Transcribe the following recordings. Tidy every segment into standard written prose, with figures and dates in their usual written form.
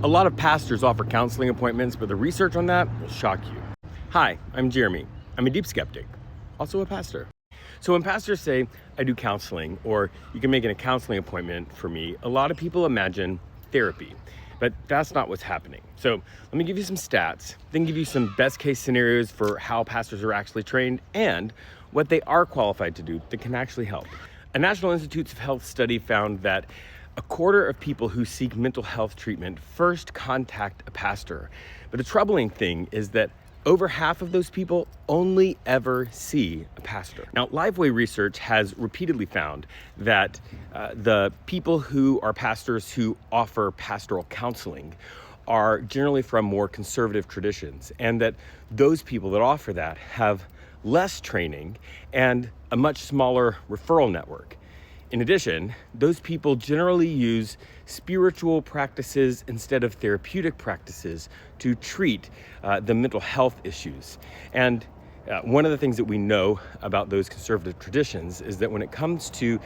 A lot of pastors offer counseling appointments, but the research on that will shock you. Hi, I'm Jeremy. I'm a deep skeptic, also a pastor. So when pastors say, I do counseling, or you can make a counseling appointment for me, a lot of people imagine therapy, but that's not what's happening. So let me give you some stats, then give you some best case scenarios for how pastors are actually trained and what they are qualified to do that can actually help. A National Institutes of Health study found that a quarter of people who seek mental health treatment first contact a pastor. But the troubling thing is that over half of those people only ever see a pastor. Now, Lifeway research has repeatedly found that the people who are pastors who offer pastoral counseling are generally from more conservative traditions, and that those people that offer that have less training and a much smaller referral network. In addition, those people generally use spiritual practices instead of therapeutic practices to treat the mental health issues. And one of the things that we know about those conservative traditions is that when it comes to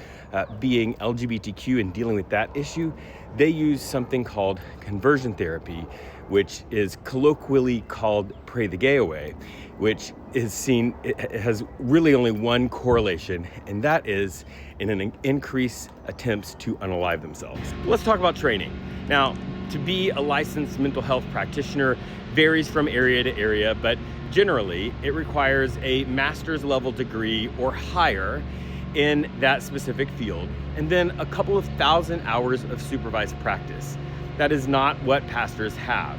being LGBTQ and dealing with that issue, they use something called conversion therapy, which is colloquially called pray the gay away, which is seen, it has really only one correlation, and that is in an increased attempts to unalive themselves. Let's talk about training. Now, to be a licensed mental health practitioner varies from area to area, but generally it requires a master's level degree or higher in that specific field, and then a couple of thousand hours of supervised practice. That is not what pastors have.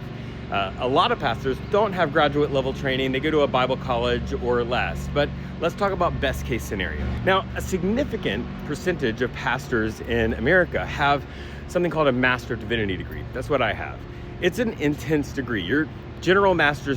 A lot of pastors don't have graduate level training. They go to a Bible college or less. But let's talk about best case scenario. Now, a significant percentage of pastors in America have something called a Master of Divinity degree. That's what I have. It's an intense degree. Your general master's